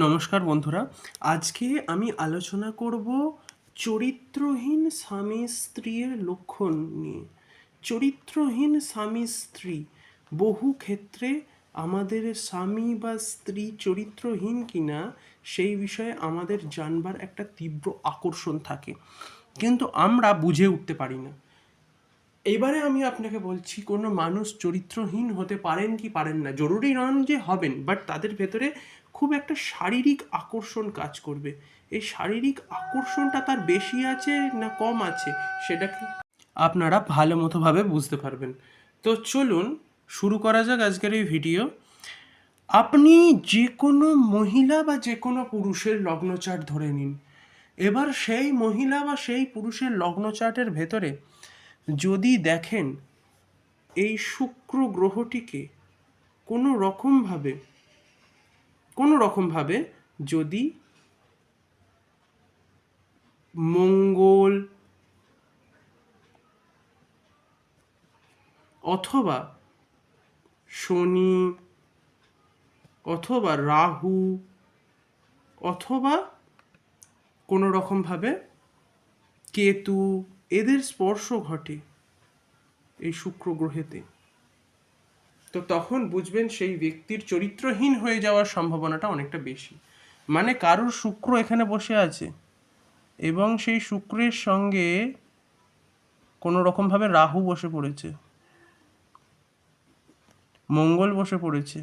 নমস্কার বন্ধুরা, আজকে আমি আলোচনা করব চরিত্রহীন স্বামী স্ত্রীর লক্ষণ নিয়ে। চরিত্রহীন স্বামী স্ত্রী, বহু ক্ষেত্রে আমাদের স্বামী বা স্ত্রী চরিত্রহীন কিনা সেই বিষয়ে আমাদের জানবার একটা তীব্র আকর্ষণ থাকে, কিন্তু আমরা বুঝে উঠতে পারি না। এবারে আমি আপনাকে বলছি, কোনো মানুষ চরিত্রহীন হতে পারেন কি পারেন না, জরুরি নন যে হবেন, বাট তাদের ভেতরে খুব একটা শারীরিক আকর্ষণ কাজ করবে। এই শারীরিক আকর্ষণটা তার বেশি আছে না কম আছে, সেটাকে আপনারা ভালো মতোভাবে বুঝতে পারবেন। তো চলুন শুরু করা যাক আজকের এই ভিডিও। আপনি যে কোনো মহিলা বা যে কোনো পুরুষের লগ্ন চার্ট ধরে নিন। এবার সেই মহিলা বা সেই পুরুষের লগ্ন চার্টের ভেতরে যদি দেখেন এই শুক্র গ্রহটিকে কোনো রকমভাবে যদি মঙ্গল অথবা শনি অথবা রাহু অথবা কোনো রকমভাবে কেতু, এদের স্পর্শ ঘটে এই শুক্র গ্রহেতে, তো তখন বুঝবেন সেই ব্যক্তির চরিত্রহীন হয়ে যাওয়ার সম্ভাবনাটা অনেকটা বেশি। মানে কারোর শুক্র এখানে বসে আছে এবং সেই শুক্রের সঙ্গে কোনো রকমভাবে রাহু বসে পড়েছে, মঙ্গল বসে পড়েছে,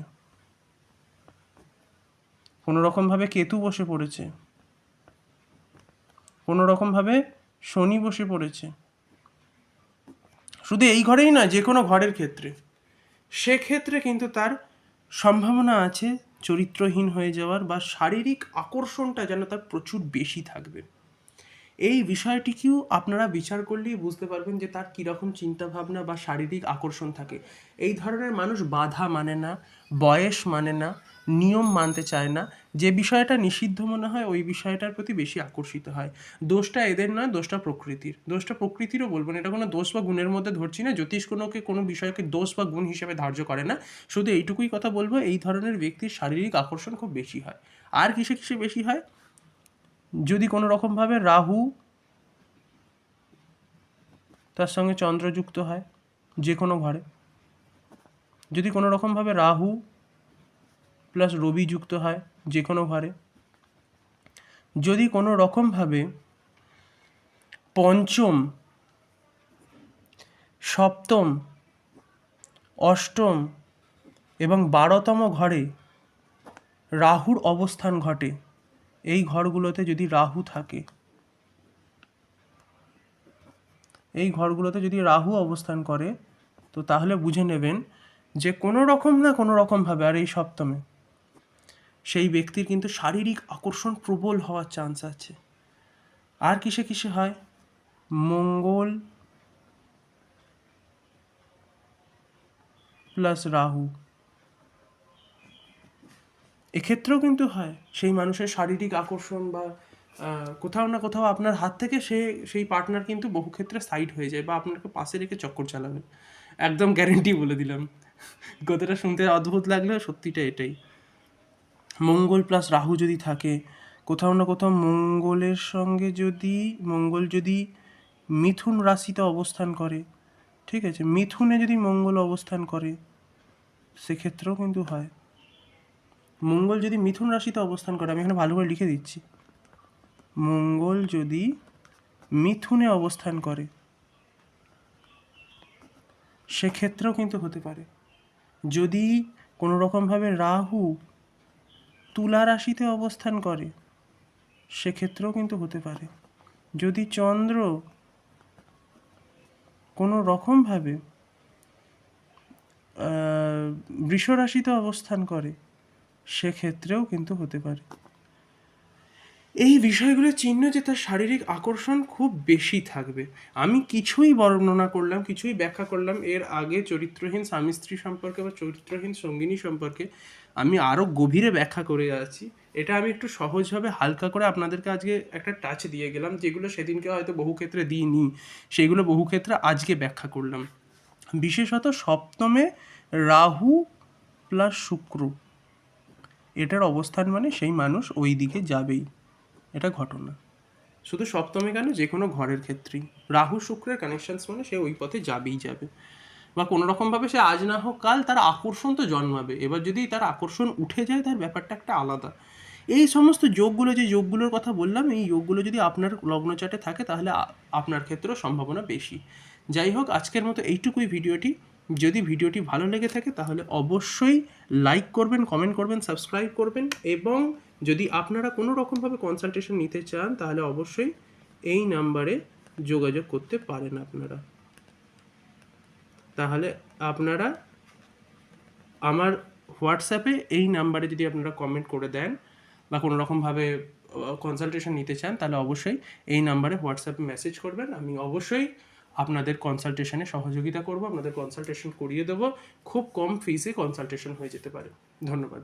কোনো রকমভাবে কেতু বসে পড়েছে, কোনো রকমভাবে শনি বসে পড়েছে, শুধু এই ঘরেই না, যে কোনো ঘরের ক্ষেত্রে, সেক্ষেত্রে কিন্তু তার সম্ভাবনা আছে চরিত্রহীন হয়ে যাওয়ার, বা শারীরিক আকর্ষণটা যেন তার প্রচুর বেশি থাকবে। এই বিষয়টিকেও আপনারা বিচার করলেই বুঝতে পারবেন যে তার কীরকম চিন্তাভাবনা বা শারীরিক আকর্ষণ থাকে। এই ধরনের মানুষ বাধা মানে না, বয়স মানে না, নিয়ম মানতে চায় না, যে বিষয়টা নিষিদ্ধ মনে হয় ওই বিষয়টার প্রতি বেশি আকর্ষিত হয়। দোষটা এদের নয়, দোষটা প্রকৃতির। দোষটা প্রকৃতিরও বলবো না, এটা কোনো দোষ বা গুণের মধ্যে ধরছি না, জ্যোতিষ কোনো বিষয়কে দোষ বা গুণ হিসেবে ধার্য করে না। শুধু এইটুকুই কথা বলবো, এই ধরনের ব্যক্তির শারীরিক আকর্ষণ খুব বেশি হয়। আর কিসে কিসে বেশি হয়, যদি কোনো রকমভাবে রাহু তার সঙ্গে চন্দ্র যুক্ত হয় যে কোনো ঘরে, যদি কোনো রকমভাবে রাহু প্লাস রবি যুক্ত হয় যে কোনো ঘরে, যদি কোনো রকমভাবে পঞ্চম, সপ্তম, অষ্টম এবং 12তম ঘরে রাহুর অবস্থান ঘটে, এই ঘরগুলোতে যদি রাহু থাকে, এই ঘরগুলোতে যদি রাহু অবস্থান করে, তো তাহলে বুঝে নেবেন যে কোনো রকম না কোনো রকমভাবে, আর এই সপ্তমে, সেই ব্যক্তির কিন্তু শারীরিক আকর্ষণ প্রবল হওয়ার চান্স আছে। আর কিসে কিসে হয়, মঙ্গল প্লাস রাহু, এক্ষেত্রেও কিন্তু হয় সেই মানুষের শারীরিক আকর্ষণ, বা কোথাও না কোথাও আপনার হাত থেকে সেই পার্টনার কিন্তু বহু ক্ষেত্রে সাইড হয়ে যায়, বা আপনাকে পাশে রেখে চক্কর চালাবে। একদম গ্যারেন্টি বলে দিলাম। কথাটা শুনতে অদ্ভুত লাগলেও সত্যিটা এটাই। মঙ্গল প্লাস রাহু যদি থাকে, কোথাও না কোথাও মঙ্গল যদি মিথুন রাশিতে অবস্থান করে, ঠিক আছে, মিথুনে যদি মঙ্গল অবস্থান করে, সেক্ষেত্রেও কিন্তু হয়। মঙ্গল যদি মিথুন রাশিতে অবস্থান করে, আমি এখানে ভালো করে লিখে দিচ্ছি, মঙ্গল যদি মিথুনে অবস্থান করে, সেক্ষেত্রেও কিন্তু হতে পারে। যদি কোনো রকমভাবে রাহু তুলা রাশিতে অবস্থান করে, সেক্ষেত্রেও কিন্তু হতে পারে। যদি চন্দ্র কোনো রকমভাবে বৃষ রাশিতে অবস্থান করে, সেক্ষেত্রেও কিন্তু হতে পারে। এই বিষয়গুলোর চিহ্ন যে তার শারীরিক আকর্ষণ খুব বেশি থাকবে। আমি কিছুই বর্ণনা করলাম, কিছুই ব্যাখ্যা করলাম এর আগে চরিত্রহীন স্বামী স্ত্রী সম্পর্কে বা চরিত্রহীন সঙ্গিনী সম্পর্কে আমি আরও গভীরে ব্যাখ্যা করে আছি। এটা আমি একটু সহজভাবে হালকা করে আপনাদেরকে আজকে একটা টাচ দিয়ে গেলাম, যেগুলো সেদিনকে হয়তো বহু ক্ষেত্রে দিইনি, সেগুলো বহু ক্ষেত্রে আজকে ব্যাখ্যা করলাম। বিশেষত সপ্তমে রাহু প্লাস শুক্র, এটার অবস্থান মানে সেই মানুষ ওই দিকে যাবেই, এটা ঘটনা। শুধু সপ্তমে কেন, যে কোনো ঘরের ক্ষেত্রেই রাহু শুক্রের কানেকশনস মানে সে ওই পথে যাবেই যাবে, বা কোনো রকমভাবে সে আজ না হোক কাল তার আকর্ষণ তো জন্মাবে। এবার যদি তার আকর্ষণ উঠে যায় তার ব্যাপারটা একটা আলাদা। এই সমস্ত যোগগুলো, যে যোগগুলোর কথা বললাম, এই যোগগুলো যদি আপনার লগ্নচাটে থাকে তাহলে আপনার ক্ষেত্রেও সম্ভাবনা বেশি। যাই হোক, আজকের মতো এইটুকুই ভিডিওটি। যদি ভিডিওটি ভালো লেগে থাকে তাহলে অবশ্যই লাইক করবেন, কমেন্ট করবেন, সাবস্ক্রাইব করবেন, এবং যদি আপনারা কোনো রকমভাবে কনসালটেশন নিতে চান তাহলে অবশ্যই এই নাম্বারে যোগাযোগ করতে পারেন আপনারা। তাহলে আপনারা আমার হোয়াটসঅ্যাপে এই নাম্বারে যদি আপনারা কমেন্ট করে দেন বা কোনো রকমভাবে কনসালটেশন নিতে চান তাহলে অবশ্যই এই নাম্বারে হোয়াটসঅ্যাপে মেসেজ করবেন। আমি অবশ্যই আপনাদের কনসালটেশনে সহযোগিতা করব, আপনাদের কনসালটেশন করিয়ে দেবো। খুব কম ফিসে কনসালটেশন হয়ে যেতে পারে। ধন্যবাদ।